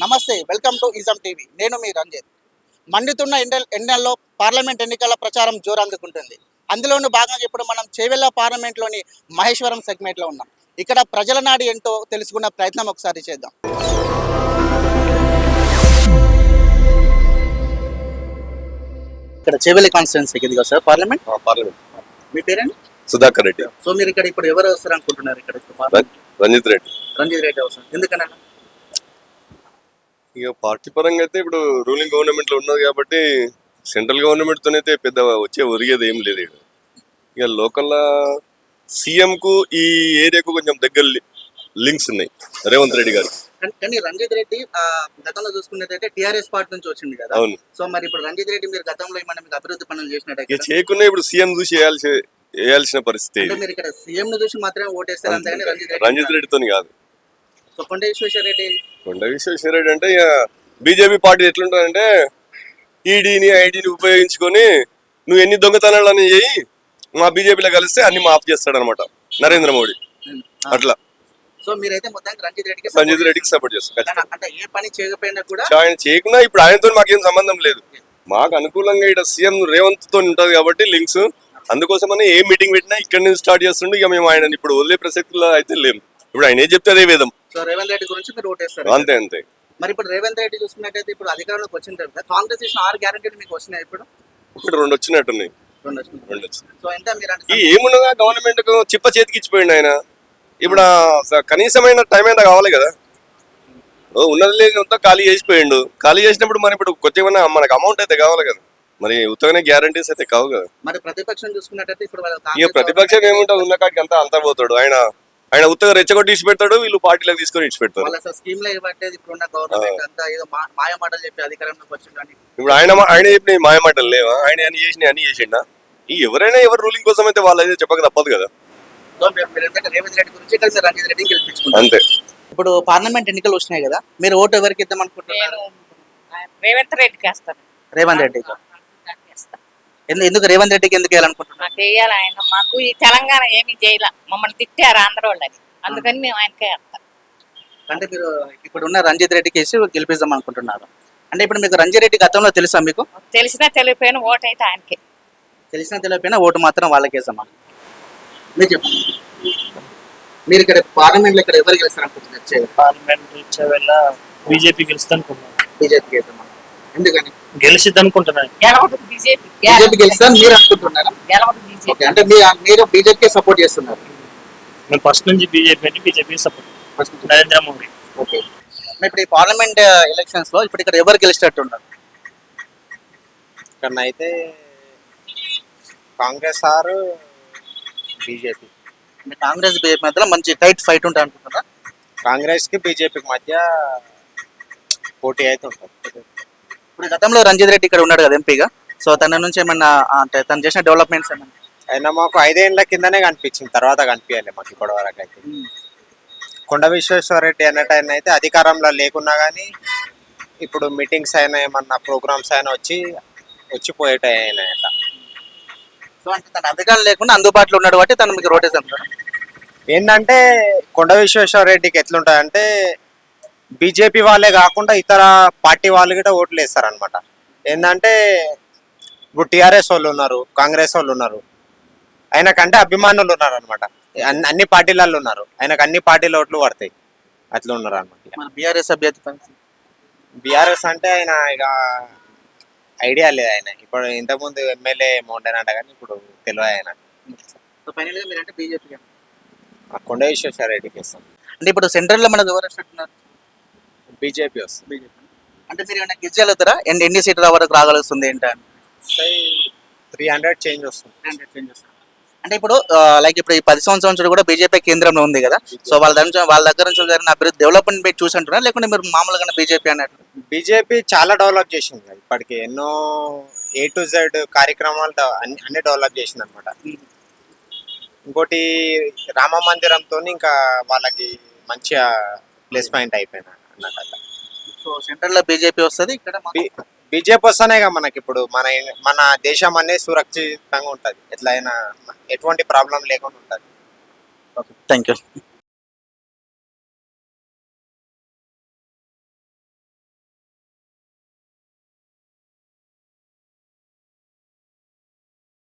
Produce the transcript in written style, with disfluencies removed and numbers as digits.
నమస్తే, welcome to ism TV. నేను మీ రంజిత్. మండుతున్న ఎండల్లో పార్లమెంట్ ఎన్నికల ప్రచారం జోరందుకుంటుంది. అందులోనూ భాగంగా ఇప్పుడు మనం చేవెళ్ళ పార్లమెంట్లోని మహేశ్వరం సెగ్మెంట్లో ఉన్నాం. ఇక్కడ ప్రజల నాడి ఏంటో తెలుసుకున్న ప్రయత్నం ఒకసారి చేద్దాం. ఇక్కడ చేవెళ్ళ కాన్స్టిట్యున్సీకి ఇది సార్ పార్లమెంట్. మీ పేరేంటి? సుధాకర్ రెడ్డి. సో మీరు ఇక్కడ ఇప్పుడు ఎవరు వస్తారు అనుకుంటున్నారు? ఇక్కడ రంజిత్ రెడ్డి. రంజిత్ రెడ్డి అవసరం ఎందుకన్నా? ఇక పార్టీ పరంగా అయితే ఇప్పుడు రూలింగ్ గవర్నమెంట్ లో ఉన్నది కాబట్టి సెంట్రల్ గవర్నమెంట్ తోనైతే పెద్ద ఒరిగేది ఏం లేదు. ఇక లోకల్ సీఎం కు ఈ ఏరియాకు కొంచెం దగ్గర లింక్స్ ఉన్నాయి రేవంత్ రెడ్డి గారు. కానీ రంజిత్ రెడ్డి గతంలో చూసుకున్నట్టయితే టీఆర్ఎస్ పార్టీ నుంచి వచ్చింది కదా. అవును. సో మరి ఇప్పుడు రంజిత్ రెడ్డి మీరు గతంలో ఏమైనా మీకు అభివృద్ధి పనులు చేసినట్టు చేయకుండా ఇప్పుడు సీఎం చూసి వేయాల్సిన పరిస్థితి. మీరు ఇక్కడ సీఎం ను చూసి మాత్రమే ఓటేస్తారు అంతేగాని రంజిత్ రెడ్డితో కాదు. సో కొండ విశ్వేశ్వర రెడ్డి అంటే ఇక బీజేపీ పార్టీ ఎట్లుంటుందంటే ఈడీని ఐడీని ఉపయోగించుకొని నువ్వు ఎన్ని దొంగతనాలని చేయి మా బీజేపీలో కలిస్తే అన్ని మాఫ్ చేస్తాడు అనమాట నరేంద్ర మోడీ. అట్లా సో మీరైతే మొత్తానికి రంజిత్ రెడ్డికి సపోర్ట్ చేస్తాం. అంటే ఏ పని చేయకపోయినా కూడా ఆయన చేయకుండా ఇప్పుడు ఆయనతో మాకేం సంబంధం లేదు. మాకు అనుకూలంగా ఇక్కడ సీఎం రేవంత్ తో ఉంటది కాబట్టి లింక్స్, అందుకోసమని ఏ మీటింగ్ పెట్టినా ఇక్కడ నుంచి స్టార్ట్ చేస్తుండే. ఇక మేము ఆయన ఇప్పుడు వదిలే ప్రసక్తిలో అయితే లేము. ఇప్పుడు ఆయన ఏం చెప్తే అదే వేదం. సో రేవంత్ రెడ్డి గురించి మీరు ఓటేస్తారు అంతే అంతే. మరి ఇప్పుడు రేవంత్ రెడ్డి చూసుకున్నట్టయితే ఇప్పుడు అధికారంలోకి వచ్చిన తర్వాత కాంగ్రెస్ ఇచ్చిన 6 గ్యారెంటీలు మీకు వచ్చినాయి. ఇప్పుడు ఇప్పుడు 2 వచ్చినట్టున్నాయి. 2 వచ్చినాయి. సో ఎంత మీరు ఏమున్నదా గవర్నమెంట్ కు చిప్ప చేతికి ఇచ్చిపోయింది ఆయన. ఇప్పుడు కనీసమైన టైం అయినా కావాలి కదా. ఉన్నది లేదు ఖాళీ చేసిపోయిండు. ఖాళీ చేసినప్పుడు మరి ఇప్పుడు కొద్దిగా మనకు అమౌంట్ అయితే కావాలి కదా. మరి ఉత్తగానే గ్యారంటీస్ అయితే కావు కదా. మరి ప్రతిపక్షం చూసుకున్నట్టయితే ఇప్పుడు ఇక ప్రతిపక్షం ఏముంటుంది, ఉన్న కాడికి అంతా పోతాడు ఆయన. ఆయన ఉత్తగా రెచ్చగొట్టి ఇచ్చి పెడతాడు, వీళ్ళు పార్టీలకు తీసుకొని ఇచ్చి పెడతారు. ఇప్పుడు ఆయన చెప్పిన మాయమాటలు లేవా? ఆయన అన్ని చేసిండా? ఎవరైనా ఎవరు రూలింగ్ కోసం అయితే వాళ్ళు అయితే చెప్పక తప్పదు కదా. అంతే. ఇప్పుడు పార్లమెంట్ ఎన్నికలు వచ్చినాయి కదా, మీరు ఓటు ఎవరికి ఇద్దాం అనుకుంటున్నారు? రేవంత్ రెడ్డికి వేస్తాను. రేవంత్ రెడ్డి. ఎందుకు రేవంత్ రెడ్డికి ఎందుకు వేయాలనుకుంటున్నారు? చేయాలి. ఆయన మాకు ఈ తెలంగాణ ఏమీ చేయాల, మమ్మల్ని తిట్టారు ఆంధ్ర వాళ్ళని, అందుకని మేము ఆయనకే వేస్తాం. అంటే మీరు ఇప్పుడు ఉన్న రంజిత్ రెడ్డికి వేసి గెలిపిద్దాం అనుకుంటున్నారు. అంటే ఇప్పుడు మీకు రంజిత్ రెడ్డి గతంలో తెలుసా? మీకు తెలిసినా తెలియపోయిన ఓటు అయితే ఆయనకే. తెలిసినా తెలియపోయినా ఓటు మాత్రం వాళ్ళకి వేసామా? మీరు చెప్పండి. మీరు ఇక్కడ పార్లమెంట్ లో ఇక్కడ ఎవరు గెలుస్తారు అనుకుంటున్నారు? పార్లమెంట్ బీజేపీ గెలుస్తుంది అనుకుంటున్నాను. బీజేపీ వేద్దామా? ఎందుకని? గెలిచిద్ది అనుకుంటున్నాను. బీజేపీ గెలుస్తారని మీరు అనుకుంటున్నారా? అంటే మీరు బీజేపీ సపోర్ట్ చేస్తున్నారు? మేము ఫస్ట్ నుంచి BJP support Narendra Modi. Okay. ఇప్పుడు ఈ పార్లమెంట్ ఎలక్షన్స్ లో ఇప్పుడు ఇక్కడ ఎవరు గెలిచేటట్టు ఉన్నారు? ఇక్కడ అయితే Congress or BJP. Congress BJP మధ్యలో మంచి టైట్ ఫైట్ ఉంటుంది అనుకుంటున్నారా? కాంగ్రెస్ కి బీజేపీకి మధ్య పోటీ అయితే ఉంటుంది. ఇప్పుడు గతంలో రంజిత్ రెడ్డి ఇక్కడ ఉన్నాడు కదా ఎంపీగా. సో తన నుంచి ఏమన్నా అంటే తను చేసిన డెవలప్మెంట్స్ ఏమన్నా? అయినా మాకు 5 ఏళ్ల కిందనే కనిపించింది, తర్వాత కనిపించాలి మాకు ఇప్పటి వరకు అయితే. కొండ విశ్వేశ్వర రెడ్డి అన్నట్టు ఆయన అయితే అధికారంలో లేకున్నా కానీ ఇప్పుడు మీటింగ్స్ అయినా ఏమన్నా ప్రోగ్రామ్స్ అయినా వచ్చిపోయేటాయి ఆయన. సో అంటే తన అధికారం లేకుండా అందుబాటులో ఉన్నాడు కాబట్టి తను మీకు రోటేజ్ అంటారు. ఏంటంటే కొండ విశ్వేశ్వర రెడ్డికి ఎట్లుంటుందంటే బీజేపీ వాళ్ళే కాకుండా ఇతర పార్టీ వాళ్ళు కూడా ఓట్లు వేస్తారు అనమాట. ఏంటంటే ఇప్పుడు టీఆర్ఎస్ వాళ్ళు ఉన్నారు, కాంగ్రెస్ వాళ్ళు ఉన్నారు, ఆయనకంటే అభిమానులు ఉన్నారు అనమాట. అన్ని పార్టీలలో ఉన్నారు, ఆయనకు అన్ని పార్టీల ఓట్లు పడతాయి, అట్లా ఉన్నారు అనమాట. బీఆర్ఎస్ అభ్యర్థి బీఆర్ఎస్ అంటే ఆయన ఇక ఐడియా లేదు. ఆయన ఇప్పుడు ఇంతకుముందు ఎమ్మెల్యే ఉండేనంట కానీ ఇప్పుడు తెలియదు ఆయన. కొండ విశ్వేశ్వర రెడ్డికి ఇస్తాం. అంటే ఇప్పుడు సెంట్రల్ లో మనకు ఎవరు వస్తున్నారు? బీజేపీ వస్తుంది. అంటే మీరు ఏమైనా గెలిచగలుగుతారా? ఎన్ని సీట్ల వరకు రాగలుగుతుంది ఏంటంటే 300 చేంజ్ వస్తుంది. అంటే ఇప్పుడు లైక్ ఇప్పుడు ఈ 10 సంవత్సరాల నుంచి కూడా బీజేపీ కేంద్రంలో ఉంది కదా. సో వాళ్ళ దగ్గర నుంచి జరిగిన అభివృద్ధి డెవలప్మెంట్ పెట్టి చూసి అంటున్నారు, లేకుంటే మీరు మామూలుగా బీజేపీ అన్నట్టు? బీజేపీ చాలా డెవలప్ చేసింది ఇప్పటికి. ఎన్నో A to Z కార్యక్రమాలు అన్ని డెవలప్ చేసింది అనమాట. ఇంకోటి రామ మందిరంతో ఇంకా వాళ్ళకి మంచిగా ప్లస్ పాయింట్ అయిపోయినా అన్నట్టు. సో సెంట్రల్ లో బీజేపీ వస్తుంది, ఇక్కడ బీజేపీ వస్తేనే మనకి ఇప్పుడు మన దేశం అనేది సురక్షితంగా ఉంటుంది, ఎట్లయినా ఎటువంటి ప్రాబ్లం లేకుండా ఉంటుంది. Thank you.